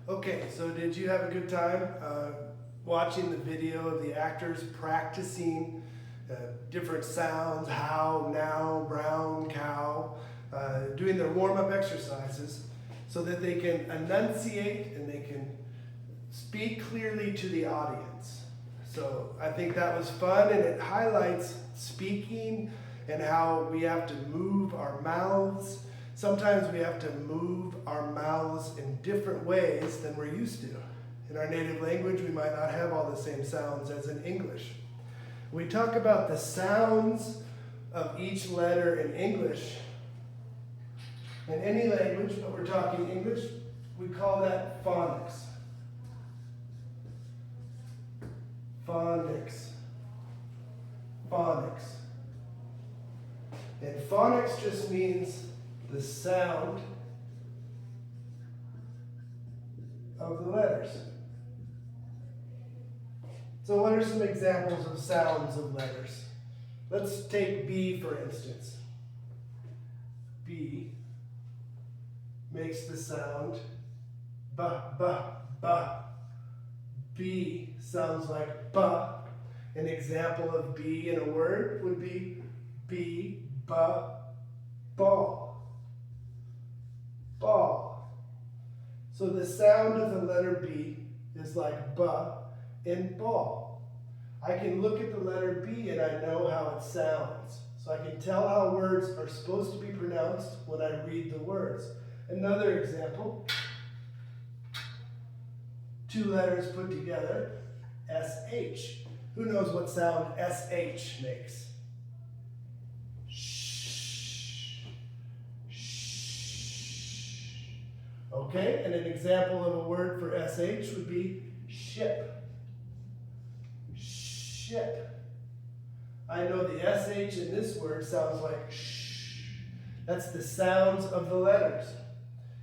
Okay, so did you have a good time watching the video of the actors practicing different sounds, how, now, brown, cow, doing their warm-up exercises so that they can enunciate and they can speak clearly to the audience? So I think that was fun, and it highlights speaking and how we have to move our mouths. Sometimes we have to move our mouths in different ways than we're used to. In our native language, we might not have all the same sounds as in English. We talk about the sounds of each letter in English. In any language, but we're talking English, we call that phonics. Phonics. Phonics. And phonics just means the sound of the letters. So what are some examples of sounds of letters? Let's take B for instance. B makes the sound B, B, B. B sounds like B. An example of B in a word would be B, B, ball. Ball. So the sound of the letter B is like B in ball. I can look at the letter B and I know how it sounds. So I can tell how words are supposed to be pronounced when I read the words. Another example, two letters put together, SH. Who knows what sound SH makes? Okay, and an example of a word for SH would be ship. Ship. I know the SH in this word sounds like sh. That's the sounds of the letters.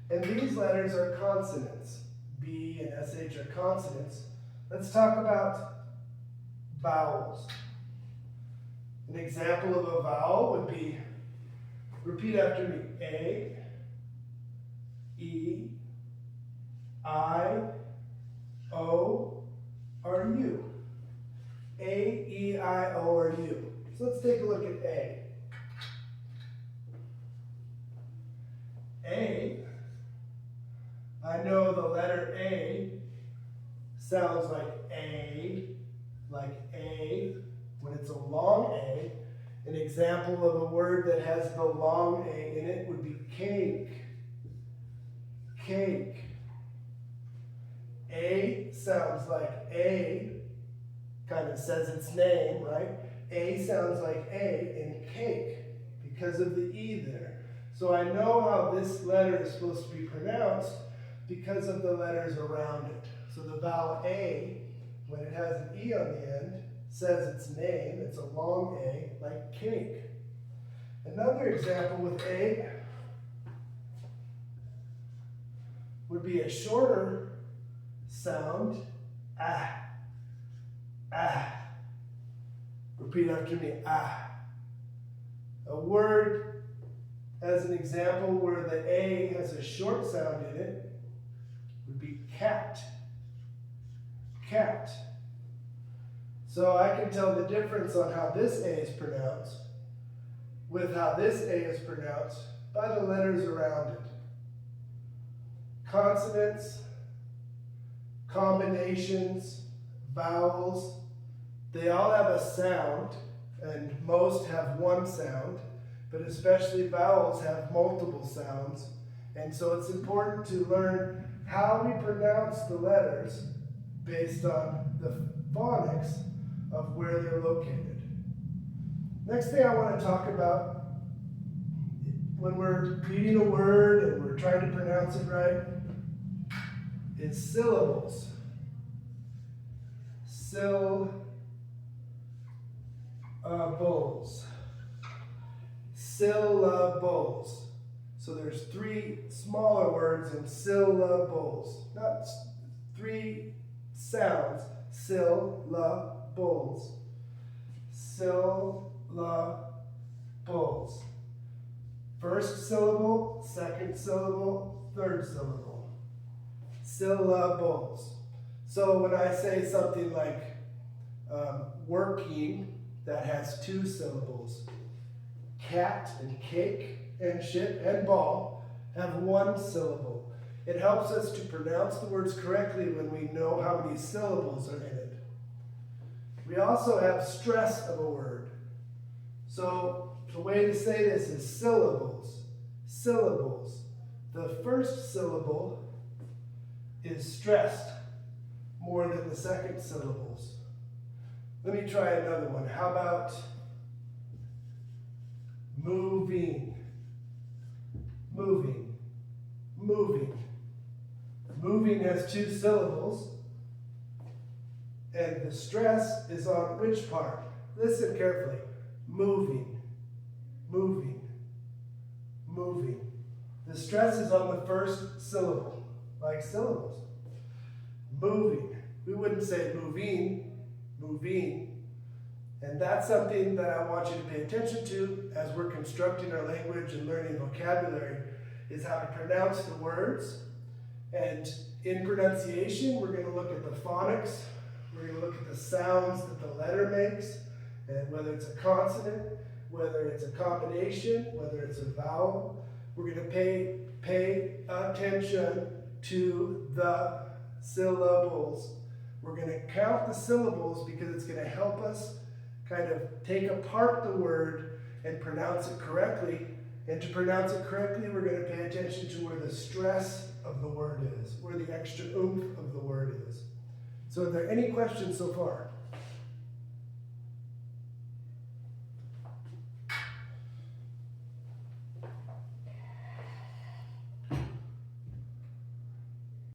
And these letters are consonants. B and SH are consonants. Let's talk about vowels. An example of a vowel would be, repeat after me, A, E, I, O, or U. A, E, I, O, or U. So let's take a look at A. A, I know the letter A sounds like A when it's a long A. An example of a word that has the long A in it would be cake. Cake. A sounds like A, kind of says its name, right? A sounds like A in cake because of the E there. So I know how this letter is supposed to be pronounced because of the letters around it. So the vowel A, when it has an E on the end, says its name. It's a long A, like cake. Another example with A would be a shorter sound, ah, ah. Repeat after me, ah. A word as an example where the A has a short sound in it would be cat. Cat. So I can tell the difference on how this A is pronounced with how this A is pronounced by the letters around it. Consonants, combinations, vowels, they all have a sound, and most have one sound, but especially vowels have multiple sounds. And so it's important to learn how we pronounce the letters based on the phonics of where they're located. Next thing I want to talk about, when we're reading a word and we're trying to pronounce it right, is syllables. Syllables. Syllables. So there's three smaller words in syllables, not three sounds. Syllables. Syllables. First syllable, second syllable, third syllable. Syllables. So when I say something like working, that has 2 syllables. Cat and cake and ship and ball have 1 syllable. It helps us to pronounce the words correctly when we know how many syllables are in it. We also have stress of a word. So the way to say this is syllables. Syllables. The first syllable is stressed more than the second syllables. Let me try another one. How about moving? Moving. Moving. Moving has 2 syllables. And the stress is on which part? Listen carefully. Moving. Moving. Moving. The stress is on the first syllable, like syllables. Moving. We wouldn't say moving, moving. And that's something that I want you to pay attention to as we're constructing our language and learning vocabulary, is how to pronounce the words. And in pronunciation, we're going to look at the phonics. We're going to look at the sounds that the letter makes, and whether it's a consonant, whether it's a combination, whether it's a vowel. We're going to pay attention to the syllables. We're going to count the syllables because it's going to help us kind of take apart the word and pronounce it correctly. And to pronounce it correctly, we're going to pay attention to where the stress of the word is, where the extra oomph of the word is. So are there any questions so far?